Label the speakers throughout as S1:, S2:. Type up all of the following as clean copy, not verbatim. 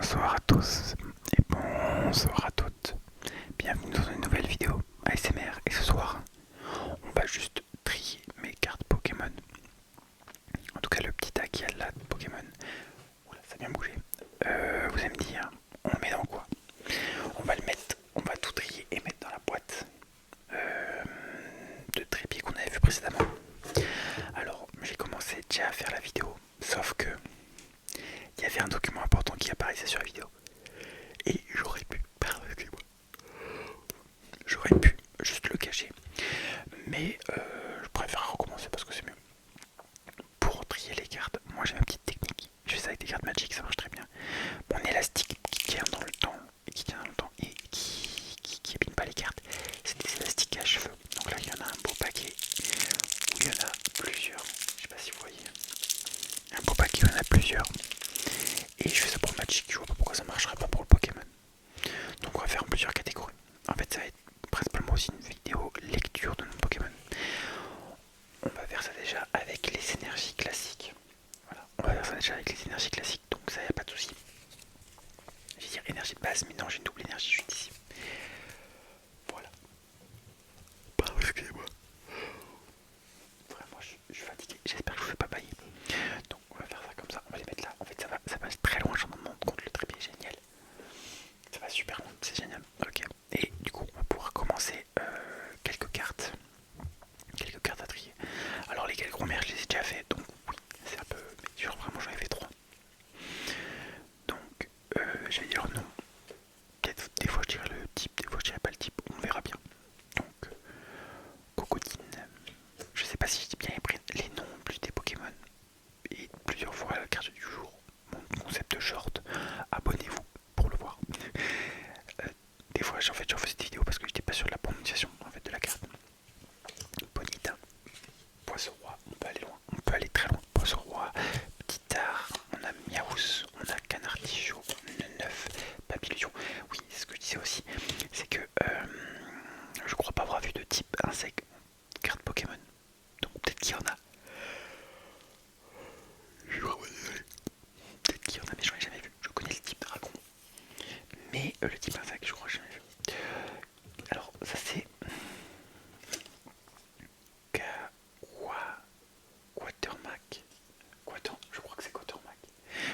S1: Bonsoir à tous et bonsoir à toutes. Bienvenue dans une nouvelle vidéo ASMR et ce soir, on va juste trier mes cartes Pokémon. En tout cas, le petit tas qui a là de Pokémon. Oula, ça a bien bougé. Vous allez me dire, on le met dans quoi? On va le mettre, on va tout trier et mettre dans la boîte de trépied qu'on avait vu précédemment. Alors, j'ai commencé déjà à faire la vidéo, sauf que il y avait un document important qui apparaissait sur la vidéo. Et j'aurais pu, pardon, excusez-moi, j'aurais pu juste le cacher. Mais je préfère recommencer parce que c'est mieux. Pour trier les cartes, moi j'ai ma petite technique. Je fais ça avec des cartes Magic, ça marche très bien. Mon élastique qui tient dans le temps et qui tient dans le temps et qui abîme pas les cartes, c'est des élastiques à cheveux. Donc là il y en a un beau paquet où il y en a plusieurs. Je sais pas si vous voyez. Un beau paquet où il y en a plusieurs. Et je fais ça pour le Magic, je vois pas pourquoi ça marcherait pas pour le Pokémon. Donc on va faire en plusieurs catégories. En fait ça va être principalement aussi une vidéo lecture de nos Pokémon. On va faire ça déjà avec les énergies classiques. Voilà, on va faire ça déjà avec les énergies classiques, donc ça y a pas de souci. Je vais dire énergie de base, mais non, j'ai une double énergie juste ici. Voilà. Pardon, excusez-moi. Vraiment, je suis fatigué. J'espère que je vous fais pas bailler. Donc on va faire ça comme ça. On va les mettre là. En fait, ça va très loin. Je me rends compte, le trépied est génial. Ça va super loin, c'est génial. Ok. Et du coup, on va pouvoir commencer quelques cartes. Quelques cartes à trier. Alors les quelques premières, je les ai déjà fait, donc oui, c'est un peu dur. Vraiment, j'en ai fait 3. Donc, je vais dire non. Peut-être des fois je dirais le type, des fois je dirais pas le type, on verra bien. Donc, Cocodine. Je sais pas si je dis bien les noms en plus des Pokémon. Et plusieurs fois la carte du jour, mon concept short. Abonnez-vous pour le voir. Des fois, en fait, j'en fais cette vidéo parce que j'étais pas sûr de la prononciation en fait de la carte. Bonita, Poisson Roi, on peut aller loin, on peut aller très loin. Poisson Roi, Petit Art, on a Miaous, on a Canartichaud, Neuf, Papillusion. Oui, c'est ce que je disais aussi, c'est que je crois pas avoir vu de type insecte carte Pokémon. Donc peut-être qu'il y en a. Je suis vraiment désolé. Peut-être qu'il y en a, mais j'en ai jamais vu. Je connais le type dragon, mais le type insecte, je crois que j'en ai vu. Alors ça c'est Quatermac. Je crois que c'est Quatermac.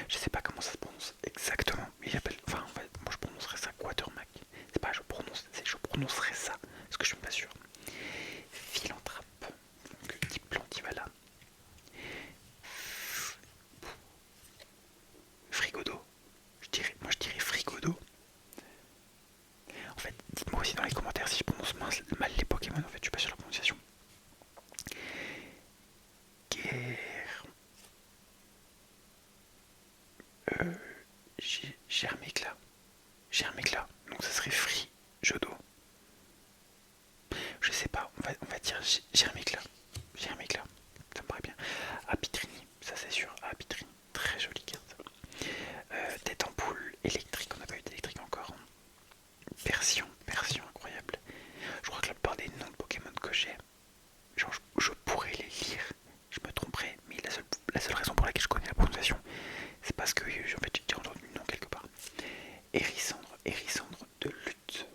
S1: Je sais pas comment ça se prononce exactement, mais j'appelle. Enfin, en fait, moi je prononcerais ça Quatermac. C'est pas je prononce, c'est je prononcerais ça, parce que je suis pas sûr. Philanthrope, donc type Plantivala. Frigodo, moi je dirais Frigodo. En fait, dites-moi aussi dans les commentaires si je prononce mal les Pokémon, en fait, je suis pas sur la prononciation. Guerre. Germécla. Germécla, donc ça serait Free Jodo. Je sais pas, on va dire Germécla. Germécla, ça me paraît bien. Apitrini, ça c'est sûr. Apitrini, très jolie carte. Tête en poule électrique, on n'a pas eu d'électrique encore. Persion, incroyable. Je crois que la plupart des noms de Pokémon que j'ai, genre je pourrais les lire, je me tromperais, mais la seule raison pour laquelle je connais la prononciation, c'est parce que en fait, j'ai déjà entendu le nom quelque part. Hérissandre de lutte.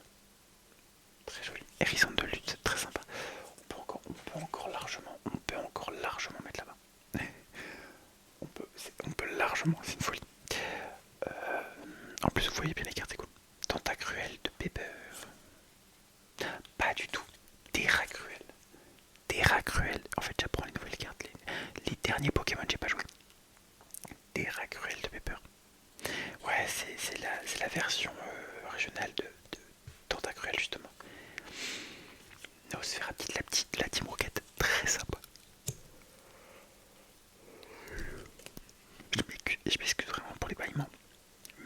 S1: Très joli. Hérissandre de lutte, très sympa. On peut encore largement mettre là-bas. On peut largement, c'est une folie. En plus, vous voyez bien les cartes, c'est cool. Tentacruel de Pepper. Pas du tout. Terracruel. Terracruel. En fait, j'apprends les nouvelles cartes. Les derniers Pokémon, j'ai pas joué. Terracruel de Pepper. Ouais, c'est la version régionale de Tentacruel, justement. Nosferatu, la Team Rocket, très sympa. Je m'excuse vraiment pour les bâillements.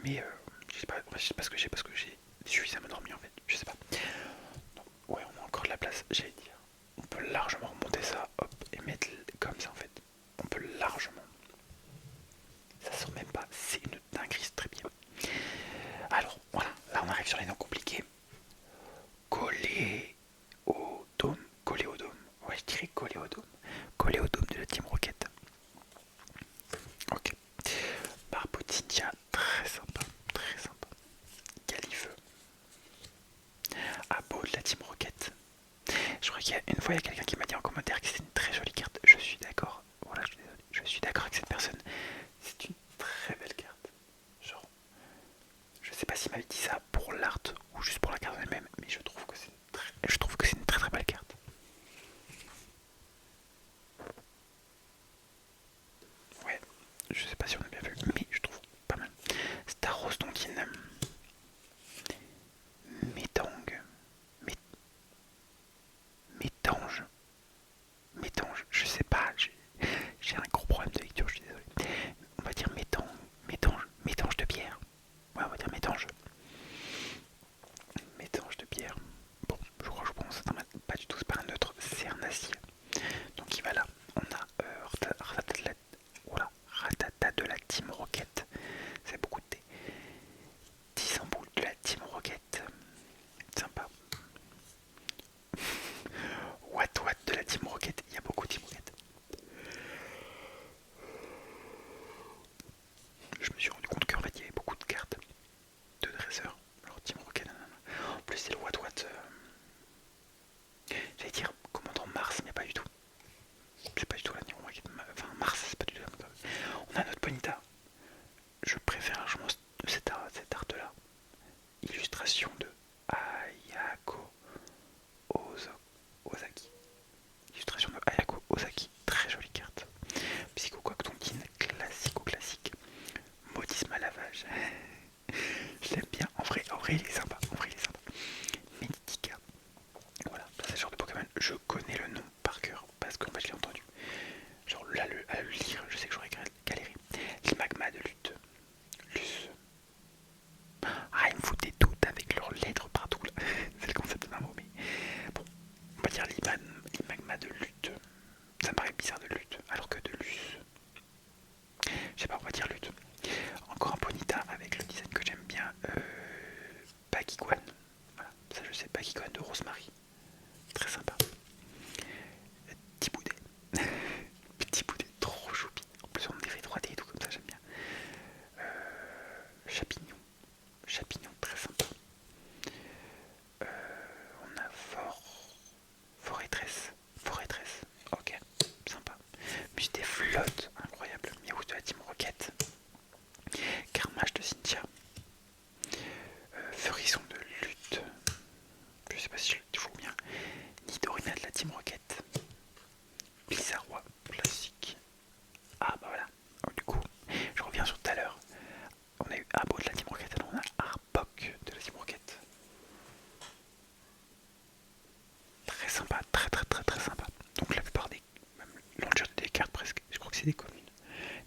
S1: Mais je sais pas ce que j'ai parce que j'ai suffisamment dormi en fait. Je sais pas. Donc, ouais, on a encore de la place, j'allais dire. On peut largement remonter ça, hop, et mettre comme ça en fait. On peut largement. Ça sort même pas, c'est une dinguerie, c'est très bien. Alors voilà, là on arrive sur les noms compliqués. Coléodome. Ouais, je dirais Coléodome. Coléodome de la Team Rocket. Ok. Barbotinia, très sympa. Très vrai il est sympa, en vrai il est sympa. Meditica, voilà, c'est le genre de Pokémon, je connais le nom par cœur, parce qu'en fait je l'ai entendu. Genre là, à le lire, je sais que j'aurais galéré. L'Imagma de lutte. Luce. Ah, ils me foutent des doutes avec leurs lettres partout là. C'est le concept d'un mot, mais bon, on va dire l'Imagma de lutte. Ça me paraît bizarre de lutte, alors que de luce. Je sais pas, on va dire lutte. Encore un Ponyta avec le design que j'aime bien. Bakiguan. Voilà, ça je sais, Bakiguan de Rosemary. Très sympa. Petit boudet. Petit boudet, trop choupi. En plus, on a des effets 3D et tout comme ça, j'aime bien. Chapignon. Chapignon, très sympa. On a Forêtresse. Forêtresse. Ok, sympa. Puis des flottes, incroyable. Miaou de la Team Rocket. Carmage de Cynthia. Feurisson de lutte. Je sais pas si je le trouve bien. Nidorina de la Team Rocket. Blizzarrois, classique. Ah bah voilà. Oh, du coup, je reviens sur tout à l'heure. On a eu Abo de la Team Rocket, alors on a Arbok de la Team Rocket. Très sympa, très sympa. Donc la plupart des même launchers des cartes presque, je crois que c'est des communes.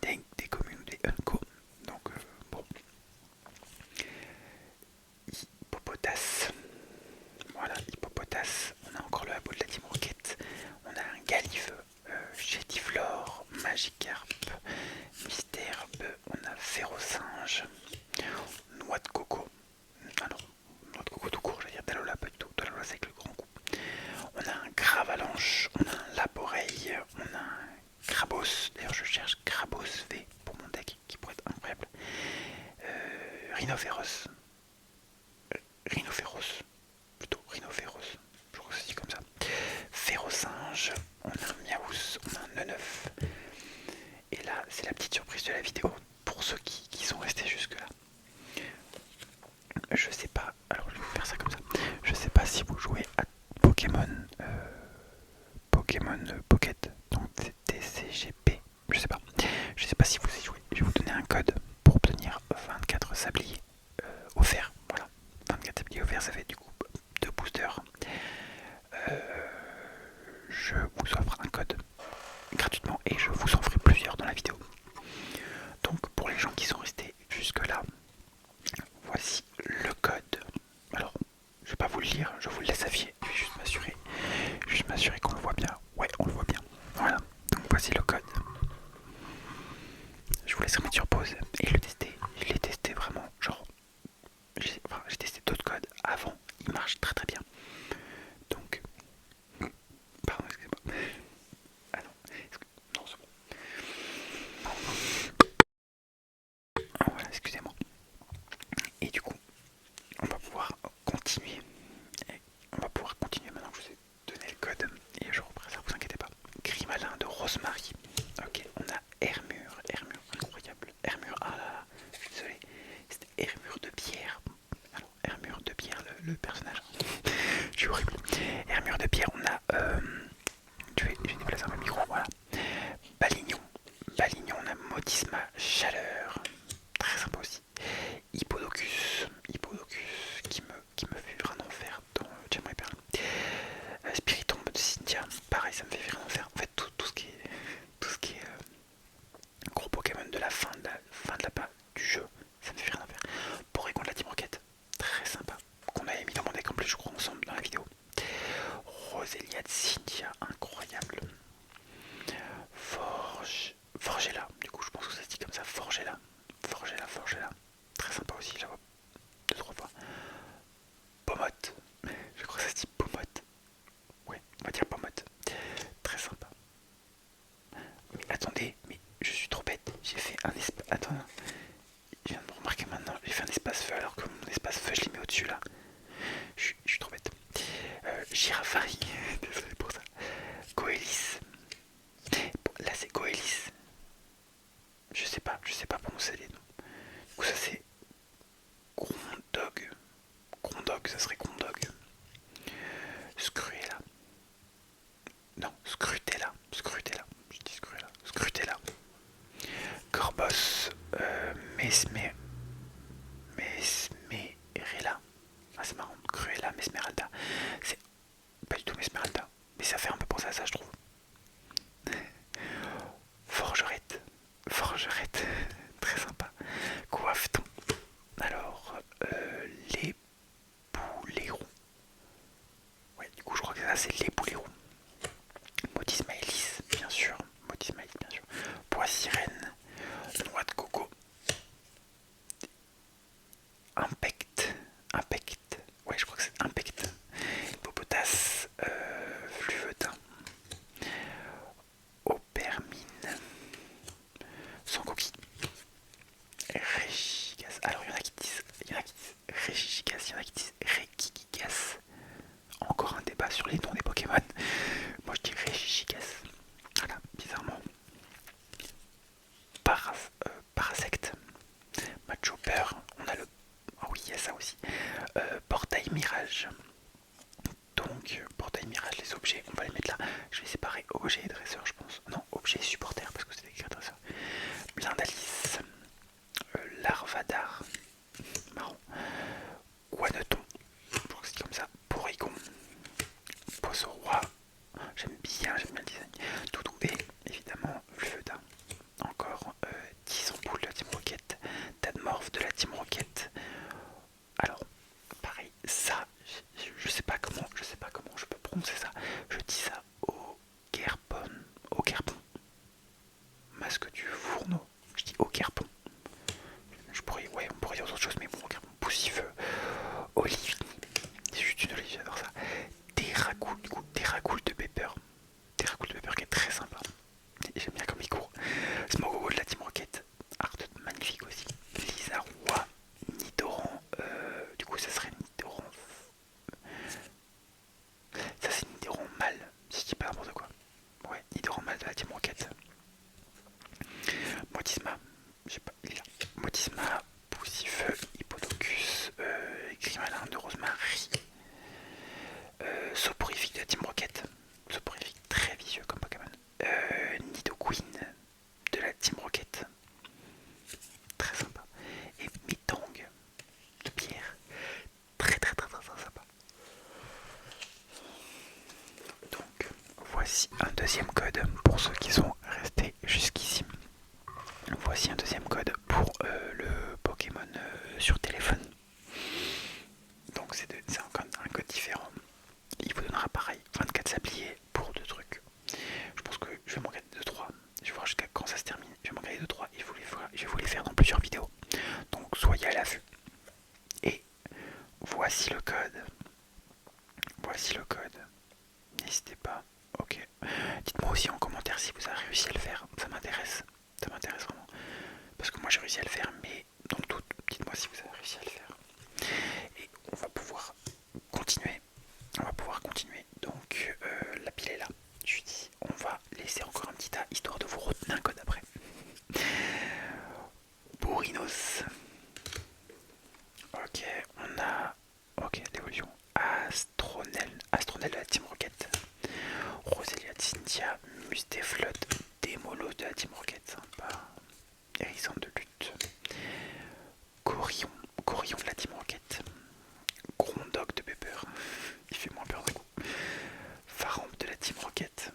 S1: Des communes ou des unco. Donc bon. Hippopotas. Voilà, Hippopotas. On a encore le Abo de la Team Rocket. On a un Galive, Chétiflore, Magikarp, Mystherbe, on a Férocinge, Noix de coco. Ah non, Noix de coco tout court, j'allais dire Dalola, pas du tout. Dalola c'est avec le grand coup. On a un Gravalanche, on a un Laboreille, on a un Crabos. D'ailleurs je cherche Crabos V pour mon deck qui pourrait être incroyable. Rhinophéros. Rhinophéros. Plutôt Rhinophéros. Je crois que ça se dit comme ça. Férocinge, on a un Miaous, on a un Neneuf. Et là, c'est la petite surprise de la vidéo pour ceux qui sont restés jusque là. Je sais pas, alors je vais vous faire ça comme ça. Je sais pas si vous jouez à Pokémon Pocket, donc TCGP, je sais pas. Je sais pas si vous y jouez. Je vais vous donner un code pour obtenir 24 sabliers offerts. Voilà, 24 sabliers offerts, ça fait du coup 2 boosters. Je vous offre un code gratuitement et je vous en ferai plusieurs dans la vidéo. Donc pour les gens qui sont restés jusque là, voici le code. Alors, je vais pas vous le lire, je vous le laisse afficher. Je vais juste m'assurer qu'on le voit bien. Ouais, on le voit bien. Voilà. Donc voici le code. Je vous laisse remettre sur pause et le tester. Je l'ai testé vraiment, genre, j'ai testé d'autres codes avant. Il marche très bien. Donc, pardon, excusez-moi. Ah non, non c'est bon. Voilà, excusez-moi. Et du coup, on va pouvoir continuer. On va pouvoir continuer maintenant que je vous ai donné le code. Et je reprends ça, vous inquiétez pas. Grimalin de Rosemary. Ok, on a Hermure, incroyable. Hermure, ah là là, je suis désolé. C'était Hermure de Pierre. Alors, Hermure de Pierre, le personnage. Je suis horrible. Hermure de Pierre, on a. Je vais déplacer un peu le micro, voilà. Balignon, on a Modisma Chaleur. Très sympa aussi. Hippodocus qui me fait vraiment faire dans Diamant et Perle. Spiritombe de Cynthia, pareil, ça me fait faire en enfer. En fait, tout ce qui est gros Pokémon de la fin de du jeu, ça me fait rien en faire. Porygon de la Team Rocket, très sympa, qu'on avait mis dans mon deck en plus, je crois, ensemble dans la vidéo. Roselia de Cynthia, incroyable. Forgella, du coup, je pense que ça se dit comme ça, Forgella, très sympa aussi, je la vois 2-3 fois. Pomotte, je crois que ça se dit Pomotte. Ouais, on va dire Pomotte. Très sympa. Mais attendez, mais je suis trop bête. J'ai fait un espace. Attends, je viens de me remarquer maintenant. J'ai fait un espace feu alors que mon espace feu je l'ai mis au-dessus là. Je suis trop bête. Girafari, désolé pour ça. Goélis. Bon, là c'est Goélis. Je sais pas prononcer les noms. Du coup ça c'est Grondog. Grondog, ça serait Grondog. Scruella. Non, Scrutella. Je dis Scrutella. Corbos. Mesmerella. Alors il y en a qui disent Regigigas, il y en a qui disent Regigigas. Encore un débat sur les noms des Pokémon. Moi je dis Regigigas. Voilà, bizarrement. Parasect, Machopper, on a le... Ah oui, il y a ça aussi. Portail Mirage. Donc, portail Mirage, les objets, on va les mettre là. Je vais séparer objet et dresseur, je pense. Non, objet et supporter, parce que c'est écrit dresseur. Blindalis, Larvadar, marron. Guaneton, je crois que c'est comme ça. Porygon, Posoroi, j'aime bien le design. Doudou et évidemment Fleuda. Encore 10 ampoules de la Team Rocket, Tadmorph de la Team Rocket. Alors, pareil, ça, je sais pas comment je peux prononcer ça. Je dis ça au Gerpon, masque du fourneau. Je dis au Gerpon. On pourrait dire autre chose, mais bon, au Gerpon. Poussifeu, Olivini. C'est juste une olive, j'adore ça. Terracool de Pepper. Terracool de Pepper qui est très sympa. J'aime bien comme il court. Smogogo de la Team Rocket. Art magnifique aussi. Lizarrois. Nidoran. Du coup, ça serait Nidoran. Ça, c'est Nidoran mâle. Si je dis pas n'importe quoi. Ouais, Nidoran mâle de la Team Rocket. Motisma. Je sais pas, il est là. Motisma. Poussifeu. Hippodocus. Grimalin de Rosemary. Soporifique de la Team Rocket. Soporifique très vicieux comme Pokémon. Nidoqueen de la Team Rocket. Très sympa. Et Mitang de pierre. Très sympa. Donc voici un deuxième code pour ceux qui sont restés jusqu'ici. Voici un deuxième code pour le Pokémon sur téléphone. Donc c'est un code différent. Il vous donnera pareil 24 sabliers pour 2 trucs. Je pense que je vais m'en garder 2-3. Je vais voir jusqu'à quand ça se termine. Je vais m'en garder 2-3 et je vais vous les faire dans plusieurs vidéos. Donc soyez à l'affût. Et voici le code. Voici le code. N'hésitez pas. Ok. Dites-moi aussi en commentaire si vous avez réussi à le faire. Ça m'intéresse. Ça m'intéresse vraiment. Parce que moi j'ai réussi à le faire, mais dans le doute, dites-moi si vous avez réussi à le faire. Et on va pouvoir continuer. Donc la pile est là. Je lui dis, on va laisser encore un petit tas histoire de vous retenir un code après. Bourrinos. Ok, on a. Ok, l'évolution. Astronel de la Team Rocket. Roselia de Cynthia. Mustéflotte. Démolo de la Team Rocket. Sympa. Hérisson de lutte. Corillon de la Team Rocket. Grondoc de Pepper. Il fait moins peur d'un coup. Faramp de la Team Rocket.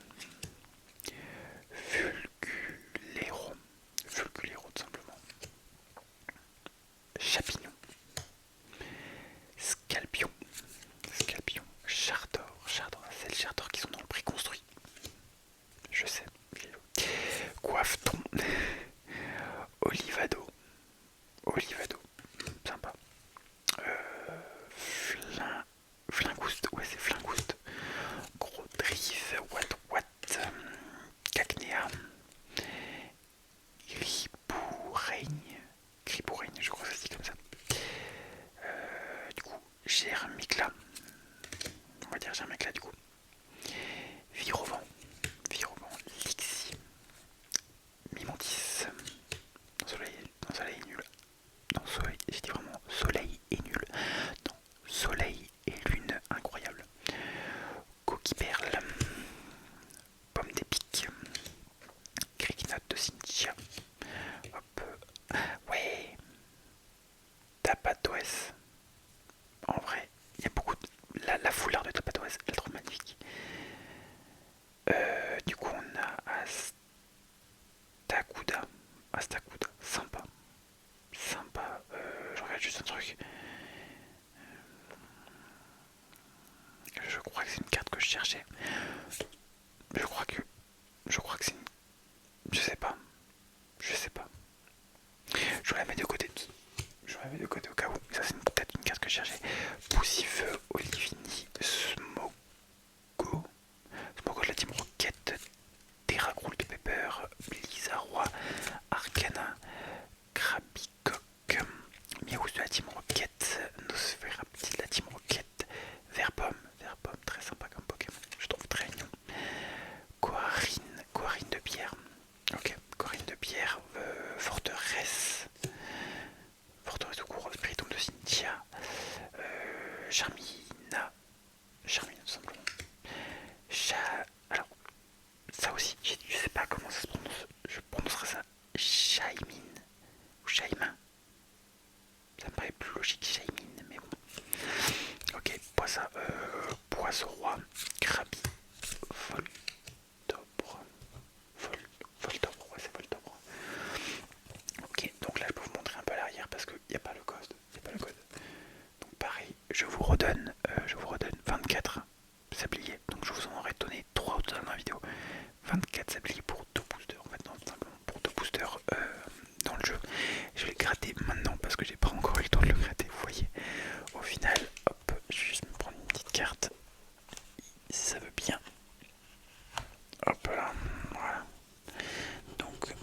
S1: Vulguléro tout simplement. Chapignon. Scalpion. Chardor, c'est les Chardor qui sont dans le prix construit. Je sais. Coiffeton. Olivado, sympa. Flingouste, ouais c'est Flingouste. Gros Drive, What, Cacnea. Griboureigne, je crois que ça se dit comme ça. Du coup, Germicla. On va dire Germicla du coup. Virovent, Lixi. Mimontis. Soleil nul. J'ai dit vraiment soleil et nul. Non, soleil et lune incroyable. Coquille-perle. Pomme d'épic. Criquinote de Cynthia. Hop. Ouais. Tapatoès. En vrai, il y a beaucoup de... La foulard de Tapatoès, elle est trop magnifique. Du coup, on a Astacuda, sympa. Je regarde juste un truc. Je crois que c'est une carte que je cherchais. Je crois que c'est une... Je sais pas. Je la mets de côté. Au cas où. Ça c'est peut-être une carte que je cherchais. Poussifeu, Olivini, Smogo de la Team Rocket, Terracool de Pepper, Blizzarrois, Arcana, Krabicock, Ça me paraît plus logique Shaymin, mais bon. Ok, poisson roi, Krabi, Voltobre. Voltobre, ouais, c'est Voltobre. Ok, donc là je peux vous montrer un peu à l'arrière parce qu'il n'y a pas le code. Donc pareil, je vous redonne 24 sabliers. Donc je vous en aurais donné 3 au total dans la vidéo. 24 sabliers pour 2 boosters. En fait, non, simplement pour 2 boosters dans le jeu. Je vais le gratter maintenant parce que j'ai pas encore eu le temps de le gratter, vous voyez. Au final, hop, je vais juste me prendre une petite carte. Si ça veut bien. Hop là, voilà. Donc,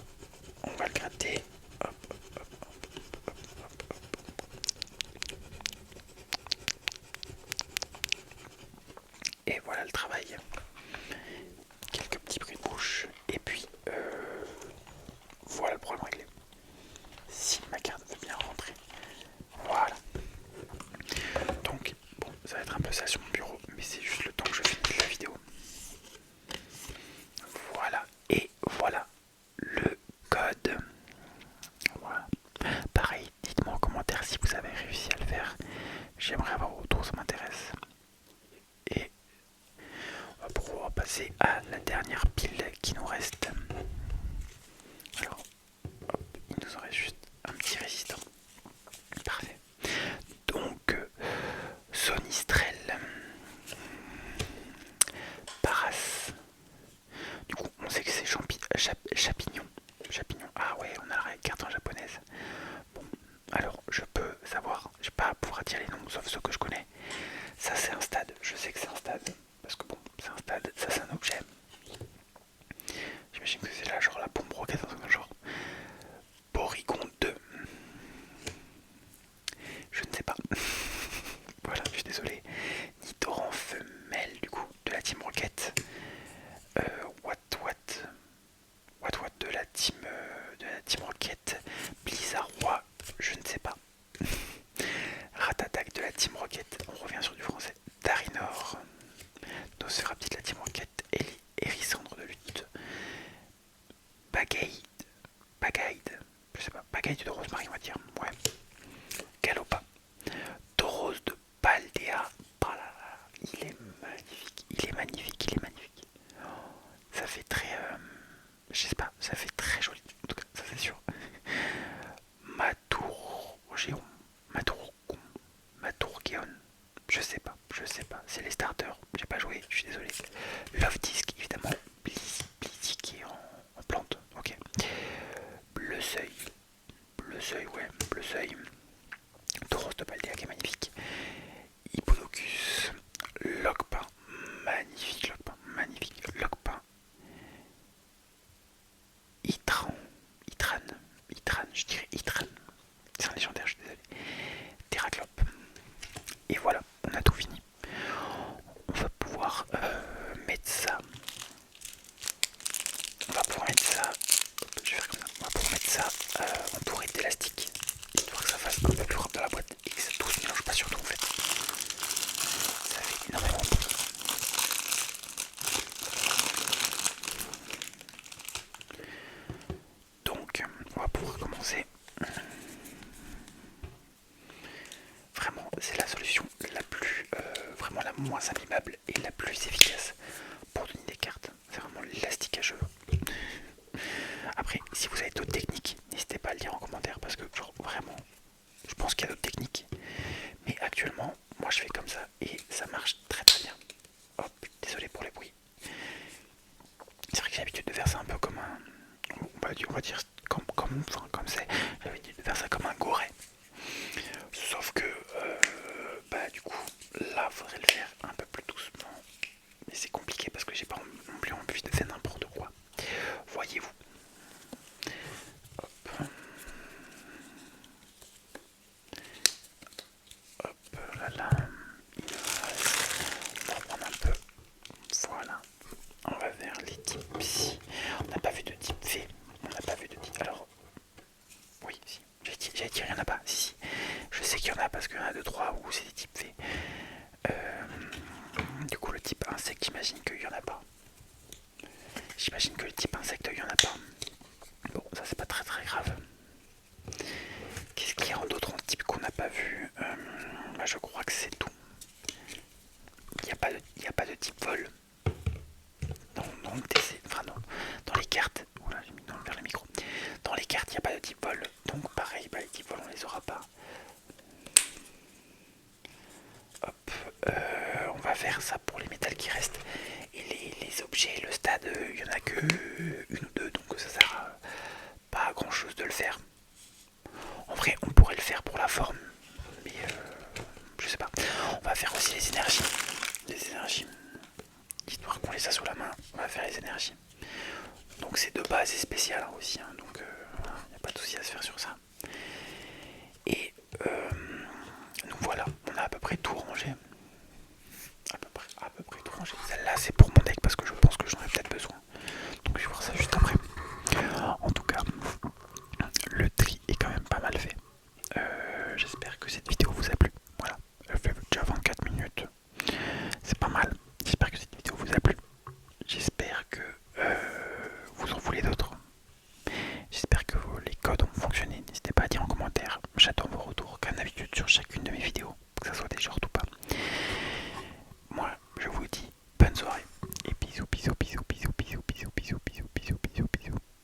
S1: on va le gratter. Hop, hop, hop, hop, hop, hop, hop. Et voilà le travail. Quelques petits bruits de bouche. Et puis, voilà le problème réglé. Si ma carte veut bien rentrer. Voilà. Donc, bon, ça va être un peu ça sur mon bureau, mais c'est juste le temps que je finisse la vidéo. Voilà. Et voilà le code. Voilà. Pareil, dites-moi en commentaire si vous avez réussi à le faire. J'aimerais avoir vos retours, ça m'intéresse. Et on va pouvoir passer à la dernière pile qui nous reste. Alors, hop, il nous en reste juste un petit résistant. Parfait. Donc, Sonistrel, Paras. Du coup, on sait que c'est Chapignon. Ah ouais, on a la carte en japonaise. Bon, alors je peux savoir, je vais pas pouvoir dire les noms sauf ceux que je connais. Ça c'est un stade, je sais que c'est un stade. Parce que bon, c'est un stade, ça c'est un objet. J'imagine que c'est là genre la bombe roquette, un truc dans le genre. Porygon 2. Je ne sais pas. Voilà, je suis désolé. Nidoran femelle du coup, de la Team Rocket. What de la Team Rocket. Blizzard Roi, je ne sais pas. Ratatak de la Team Rocket, on revient sur du français. Darinor, Nosferapti de la Team Rocket, Hérissandre de lutte. Bagaide, je sais pas, Bagaide de Rosemary on va dire, ouais. Galopa, Tauros de Paldea, oh là là, il est magnifique. Ça fait très, je sais pas, ça fait très joli, en tout cas, ça c'est sûr. Matourgeon, je sais pas, c'est les starters, j'ai pas joué, je suis désolé. Love Disc, évidemment, Blizzy qui est en plante, ok. Bleu seuil, Tauros de Paldea qui est magnifique. Hippodocus, Lockpain, magnifique Lockpain. Itran, je dirais Itran. C'est un légendaire, je suis désolé. Terraclope. Et voilà, on a tout fini. On va pouvoir mettre ça. Je vais faire comme ça. On va pouvoir mettre ça entouré d'élastique. Histoire que ça fasse un peu plus rare dans la boîte et que ça tout se mélange pas surtout en fait. Ça fait énormément de choses. Donc, on va pouvoir commencer. Vraiment, c'est la solution la plus, vraiment la moins imbibable et la plus efficace pour donner des cartes. C'est vraiment l'élastique à cheveux. Après, si vous avez d'autres techniques, n'hésitez pas à le dire en commentaire parce que genre vraiment, je pense qu'il y a d'autres techniques. Mais actuellement, moi je fais comme ça et ça marche très très bien. Hop, désolé pour les bruits. C'est vrai que j'ai l'habitude de faire ça un peu comme un, on va dire comme c'est, j'ai l'habitude de faire ça comme un goret. Sauf que, du coup, là, faudrait le faire un peu plus doucement. Mais c'est compliqué parce que j'ai pas non plus envie de faire n'importe quoi. Voyez-vous. Hop. Hop là. On va prendre un peu. Voilà. On va vers les types ici. On n'a pas vu de type V. Alors, oui, si. J'allais dire, il n'y en a pas. Si. Je sais qu'il y en a parce qu'il y en a 2-3 où c'est des types V. Du coup, le type insecte, j'imagine qu'il n'y en a pas. Bon, ça c'est pas très très grave. Qu'est-ce qu'il y a d'autre en type qu'on n'a aura pas. Hop, on va faire ça pour les métals qui restent. Et les objets, le stade, il y en a que une ou deux, donc ça sert pas à grand chose de le faire. En vrai, on pourrait le faire pour la forme, mais je sais pas. On va faire aussi les énergies. Les énergies. Histoire qu'on les a sous la main, on va faire les énergies. Donc c'est de base et spécial aussi, hein, donc il n'y a pas de souci à se faire sur ça. Et donc voilà, on a à peu près tout rangé. À peu près tout rangé. Celle-là c'est pour mon deck parce que je pense que j'en ai peut-être besoin. Donc je vais voir ça juste après. En tout cas, le tri est quand même pas mal fait. J'espère que cette vidéo